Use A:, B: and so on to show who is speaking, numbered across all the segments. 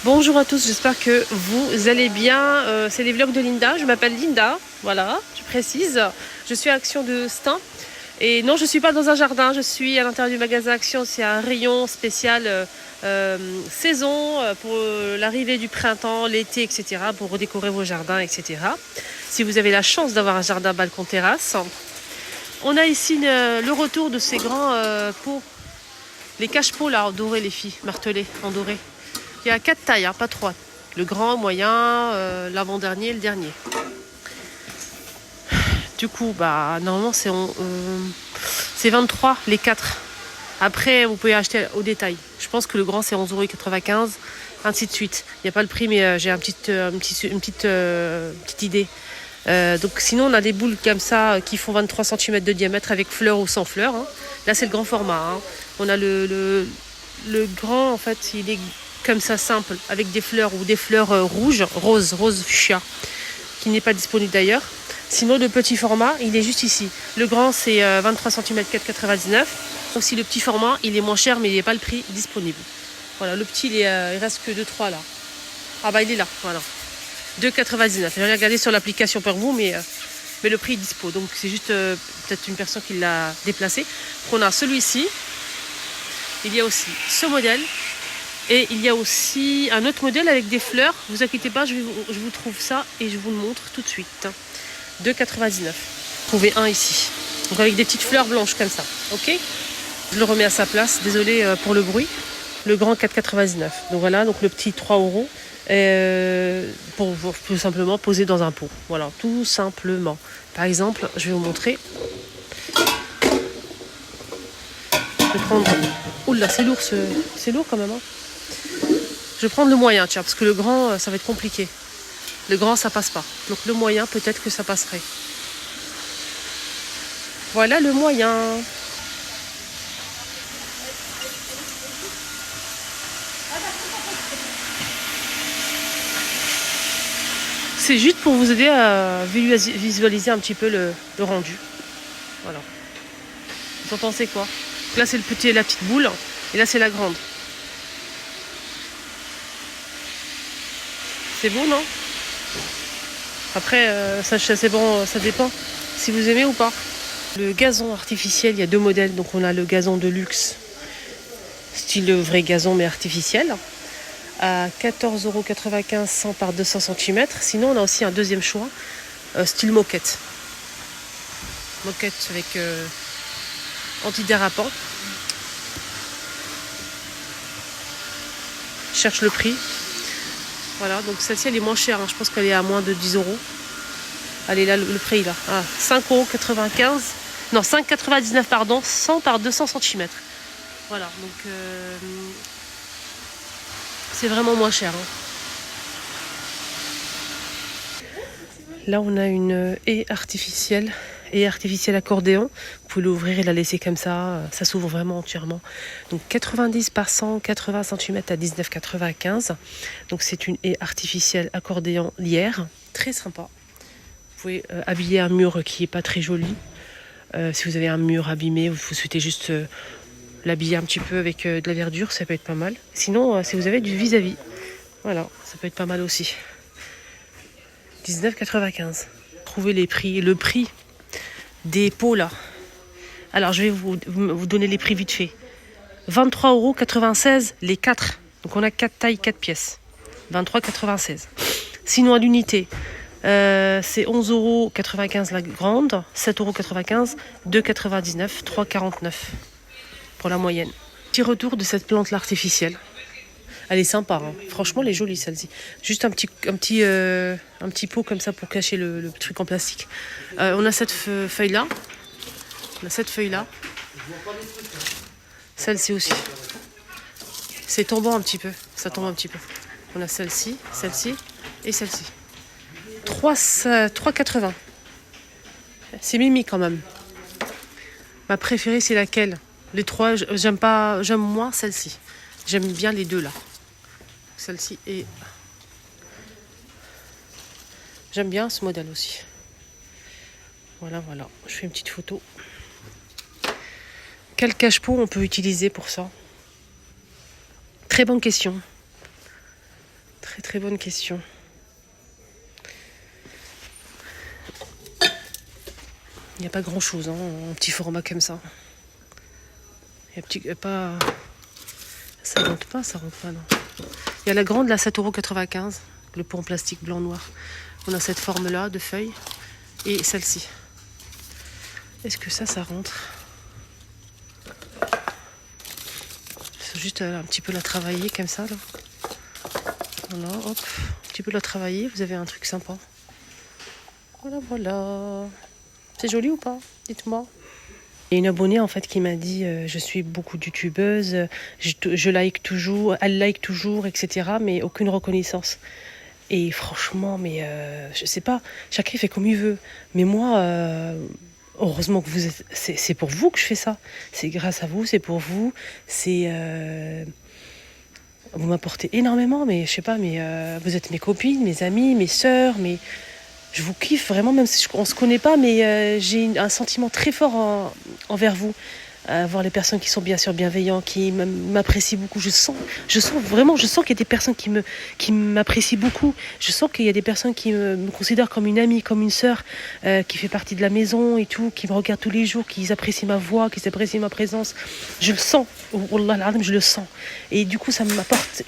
A: Bonjour à tous, j'espère que vous allez bien. C'est les vlogs de Linda. Je m'appelle Linda, voilà, je précise. Je suis à Action de Stein. Et non, je ne suis pas dans un jardin, je suis à l'intérieur du magasin Action. C'est un rayon spécial saison pour l'arrivée du printemps, l'été, etc. Pour redécorer vos jardins, etc. Si vous avez la chance d'avoir un jardin balcon terrasse. On a ici le retour de ces grands pots, les cache-pots là, en doré, les filles, martelés en doré. Il y a 4 tailles, hein, pas 3. Le grand, moyen, l'avant-dernier et le dernier. Du coup, normalement, c'est 23 les 4. Après, vous pouvez acheter au détail. Je pense que le grand, c'est 11,95 €, ainsi de suite. Il n'y a pas le prix, mais j'ai une petite idée. Donc, sinon, on a des boules comme ça qui font 23 cm de diamètre avec fleurs ou sans fleurs. Hein. Là, c'est le grand format. Hein. On a le grand, en fait, il est comme ça, simple, avec des fleurs ou des fleurs rose fuchsia, qui n'est pas disponible d'ailleurs. Sinon, le petit format, il est juste ici. Le grand, c'est 23 cm, 4,99 €. Donc, si le petit format, il est moins cher, mais il n'est pas le prix disponible. Voilà, le petit, il reste que 2-3 là. Ah bah, il est là, voilà. 2,99 €. J'ai regardé sur l'application pour vous, mais le prix est dispo. Donc, c'est juste peut-être une personne qui l'a déplacé. Donc, on a celui-ci. Il y a aussi ce modèle. Et il y a aussi un autre modèle avec des fleurs. Ne vous inquiétez pas, je vous trouve ça et je vous le montre tout de suite. 2,99 €. Vous trouvez un ici. Donc avec des petites fleurs blanches comme ça. Ok ? Je le remets à sa place. Désolée pour le bruit. Le grand 4,99 €. Donc voilà, donc le petit 3 € pour tout simplement poser dans un pot. Voilà, tout simplement. Par exemple, je vais vous montrer. Je vais prendre... Oula, c'est lourd, c'est lourd quand même. Hein. Je vais prendre le moyen, tiens, parce que le grand, ça va être compliqué. Le grand, ça passe pas. Donc le moyen, peut-être que ça passerait. Voilà le moyen. C'est juste pour vous aider à visualiser un petit peu le rendu. Voilà. Vous en pensez quoi? Là, c'est le petit et la petite boule. Et là, c'est la grande. C'est beau, non? Après, c'est bon, ça dépend si vous aimez ou pas. Le gazon artificiel, il y a deux modèles. Donc, on a le gazon de luxe, style vrai gazon, mais artificiel, à 14,95 € 100 par 200 cm. Sinon, on a aussi un deuxième choix, style moquette. Moquette avec antidérapant. Je cherche le prix. Voilà, donc celle-ci, elle est moins chère. Hein. Je pense qu'elle est à moins de 10 €. Allez, là, le prix, là. Ah, 5,95 €. Non, 5,99 €, pardon, 100 par 200 cm. Voilà, donc c'est vraiment moins cher. Hein. Là, on a une haie artificielle accordéon. Vous pouvez l'ouvrir et la laisser comme ça. Ça s'ouvre vraiment entièrement. Donc 90 par 180 cm à 19,95 €. Donc c'est une haie artificielle accordéon lierre. Très sympa. Vous pouvez habiller un mur qui n'est pas très joli. Si vous avez un mur abîmé, vous souhaitez juste l'habiller un petit peu avec de la verdure, ça peut être pas mal. Sinon, si vous avez du vis-à-vis, voilà, ça peut être pas mal aussi. 19,95 €. Trouvez le prix des pots là. Alors je vais vous donner les prix vite fait. 23,96 € les 4. Donc on a 4 tailles, 4 pièces. 23,96 €. Sinon à l'unité, c'est 11,95 € la grande, 7,95 €, 2,99 €, 3,49 € pour la moyenne. Petit retour de cette plante là artificielle. Elle est sympa, hein. Franchement, elle est jolie celle-ci. Juste un petit pot comme ça pour cacher le truc en plastique. On a cette feuille-là. Celle-ci aussi. C'est tombant un petit peu. Ça tombe un petit peu. On a celle-ci et celle-ci. 3,80 €. C'est mimi quand même. Ma préférée, c'est laquelle? Les trois, j'aime moins celle-ci. J'aime bien les deux là. Celle-ci et j'aime bien ce modèle aussi. Voilà, je fais une petite photo. Quel cache-pot on peut utiliser pour ça? Très bonne question. Très très bonne question. Il n'y a pas grand chose en petit format comme ça. Il y a pas... Ça rentre pas, non. Il y a la grande, la 7,95 €, le pot en plastique blanc-noir. On a cette forme-là de feuille et celle-ci. Est-ce que ça rentre? Il faut juste un petit peu la travailler comme ça, là. Voilà, hop. Un petit peu la travailler, vous avez un truc sympa. Voilà. C'est joli ou pas? Dites-moi. Il y a une abonnée en fait qui m'a dit je suis beaucoup de youtubeuses, je like toujours, elle like toujours, etc. Mais aucune reconnaissance. Et franchement, mais je sais pas, chacun fait comme il veut. Mais moi, heureusement que vous êtes, c'est pour vous que je fais ça. C'est grâce à vous, c'est pour vous. Vous m'apportez énormément, mais je sais pas, mais vous êtes mes copines, mes amies, mes sœurs, je vous kiffe vraiment, même si on se connaît pas, mais j'ai un sentiment très fort envers vous. Voir les personnes qui sont bien sûr bienveillants, qui m'apprécient beaucoup. Je sens qu'il y a des personnes qui m'apprécient beaucoup. Je sens qu'il y a des personnes qui me considèrent comme une amie, comme une sœur, qui fait partie de la maison et tout, qui me regardent tous les jours, qui apprécient ma voix, qui apprécient ma présence. Je le sens. Wallah al-azim, je le sens. Et du coup, ça m'apporte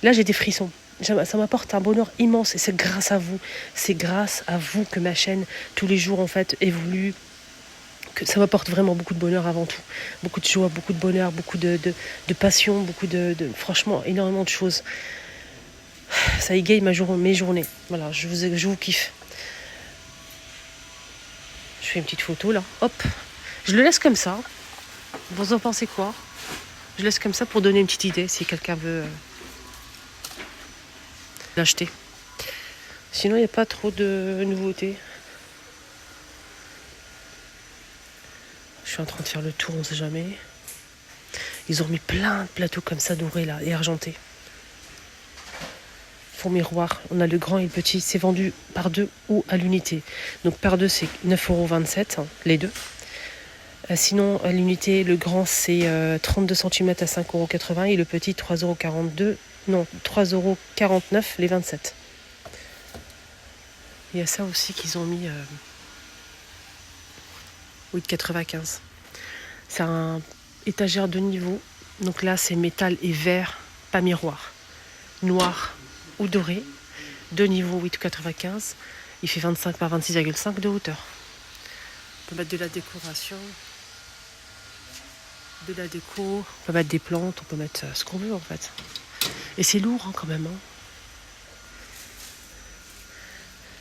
A: Là, j'ai des frissons. Ça m'apporte un bonheur immense et c'est grâce à vous. C'est grâce à vous que ma chaîne, tous les jours, en fait, évolue. Que ça m'apporte vraiment beaucoup de bonheur avant tout. Beaucoup de joie, beaucoup de bonheur, beaucoup de passion, beaucoup franchement, énormément de choses. Ça égaye mes journées. Voilà, je vous kiffe. Je fais une petite photo, là. Hop. Je le laisse comme ça. Vous en pensez quoi? Je laisse comme ça pour donner une petite idée, si quelqu'un veut l'acheter. Sinon, il n'y a pas trop de nouveautés. Je suis en train de faire le tour, on ne sait jamais. Ils ont mis plein de plateaux comme ça dorés là et argentés. Fond miroir, on a le grand et le petit, c'est vendu par deux ou à l'unité. Donc par deux c'est 9,27 €, les deux. Sinon à l'unité, le grand c'est 32 cm à 5,80 € et le petit 3,49 € les 27. Il y a ça aussi qu'ils ont mis 8,95 €. C'est un étagère de niveau. Donc là, c'est métal et verre, pas miroir. Noir ou doré. De niveau 8,95 €. Il fait 25 par 26,5 de hauteur. On peut mettre de la décoration. De la déco. On peut mettre des plantes. On peut mettre ce qu'on veut en fait. Et c'est lourd quand même.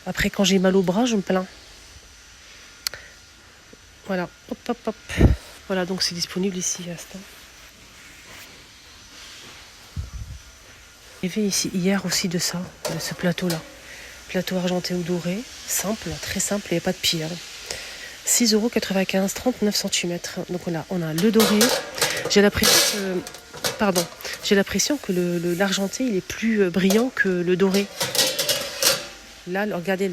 A: Après, quand j'ai mal au bras, je me plains. Voilà. Hop, hop, hop. Voilà, donc c'est disponible ici à ce temps. J'ai fait ici hier aussi de ça, de ce plateau-là. Plateau argenté ou doré, simple, très simple, il n'y a pas de pierre. 6,95 €, 39 cm. Donc on a le doré. J'ai l'impression que l'argenté il est plus brillant que le doré. Là, regardez,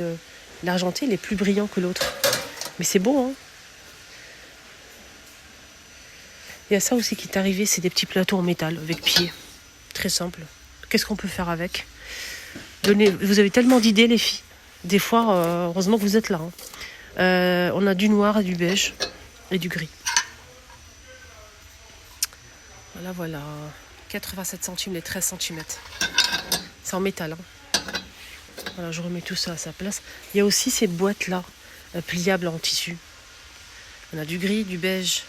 A: l'argenté il est plus brillant que l'autre. Mais c'est beau, hein. Il y a ça aussi qui est arrivé, c'est des petits plateaux en métal avec pied. Très simple. Qu'est-ce qu'on peut faire avec? Vous avez tellement d'idées, les filles. Des fois, heureusement que vous êtes là. On a du noir et du beige et du gris. Voilà. 87 centimes, les 13 cm. C'est en métal. Voilà, je remets tout ça à sa place. Il y a aussi ces boîtes-là, pliables en tissu. On a du gris, du beige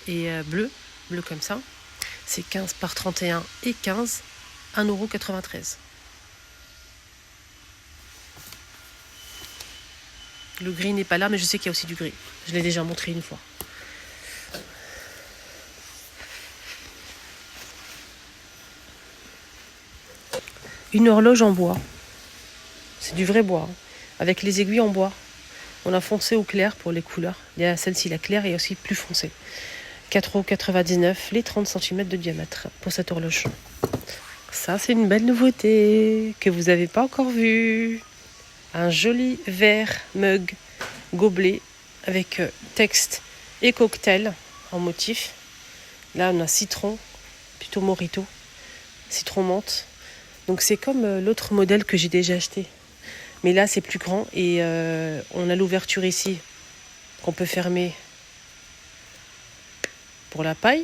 A: et bleu comme ça. C'est 15 par 31 et 15, 1,93 €. Le gris n'est pas là, mais je sais qu'il y a aussi du gris. Je l'ai déjà montré une fois. Une horloge en bois. C'est du vrai bois, hein, avec les aiguilles en bois. On a foncé ou clair pour les couleurs. Il y a celle-ci, la claire, et aussi plus foncée. 4,99 €, les 30 cm de diamètre pour cette horloge. Ça, c'est une belle nouveauté que vous n'avez pas encore vue. Un joli verre, mug, gobelet avec texte et cocktail en motif. Là, on a citron, plutôt mojito, citron menthe. Donc c'est comme l'autre modèle que j'ai déjà acheté. Mais là, c'est plus grand et on a l'ouverture ici qu'on peut fermer pour la paille.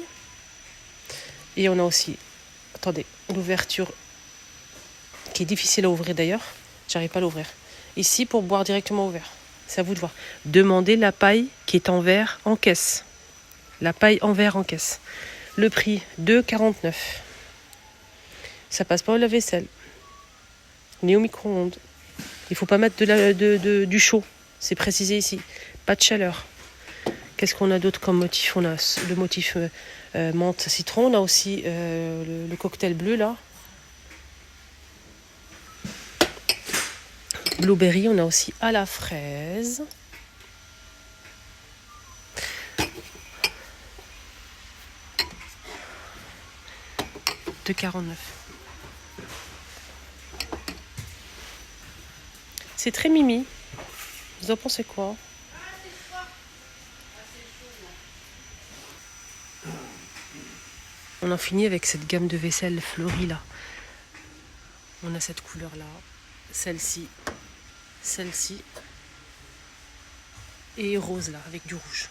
A: Et on a aussi, attendez, l'ouverture qui est difficile à ouvrir d'ailleurs. J'arrive pas à l'ouvrir. Ici, pour boire directement au verre. C'est à vous de voir. Demandez la paille qui est en verre en caisse. La paille en verre en caisse. Le prix, 2,49. Ça passe pas au lave-vaisselle. Ni au micro-ondes. Il faut pas mettre du chaud. C'est précisé ici. Pas de chaleur. Qu'est-ce qu'on a d'autre comme motif? On a le motif menthe citron. On a aussi le cocktail bleu là. Blueberry. On a aussi à la fraise. De 49. C'est très mimi. Vous en pensez quoi? On en finit avec cette gamme de vaisselle fleurie là. On a cette couleur là, celle-ci et rose là avec du rouge.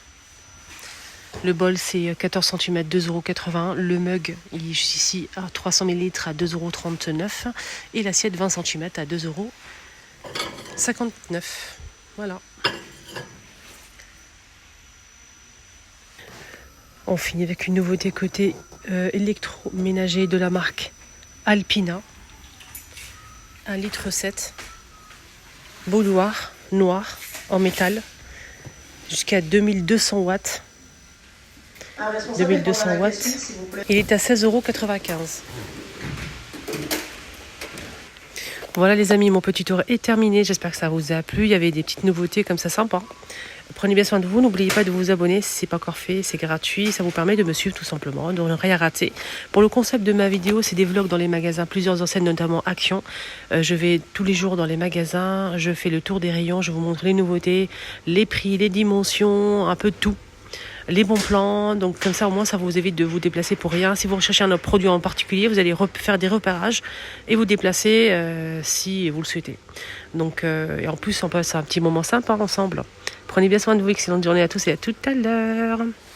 A: Le bol c'est 14 cm, 2,80 €. Le mug il est juste ici à 300 ml à 2,39 € et l'assiette 20 cm à 2,59 €. Voilà. On finit avec une nouveauté côté électroménager de la marque Alpina. 1,7 litre. Bouilloire noir en métal. Jusqu'à 2200 watts. 2200 watts. Il est à 16,95 €. Voilà les amis, mon petit tour est terminé. J'espère que ça vous a plu. Il y avait des petites nouveautés comme ça sympa. Prenez bien soin de vous. N'oubliez pas de vous abonner si ce n'est pas encore fait. C'est gratuit. Ça vous permet de me suivre tout simplement. De ne rien rater. Pour le concept de ma vidéo, c'est des vlogs dans les magasins. Plusieurs enseignes, notamment Action. Je vais tous les jours dans les magasins. Je fais le tour des rayons. Je vous montre les nouveautés, les prix, les dimensions, un peu de tout. Les bons plans, donc comme ça au moins ça vous évite de vous déplacer pour rien. Si vous recherchez un produit en particulier, vous allez faire des repérages et vous déplacer si vous le souhaitez. Donc et en plus on passe un petit moment sympa ensemble. Prenez bien soin de vous, excellente journée à tous et à tout à l'heure.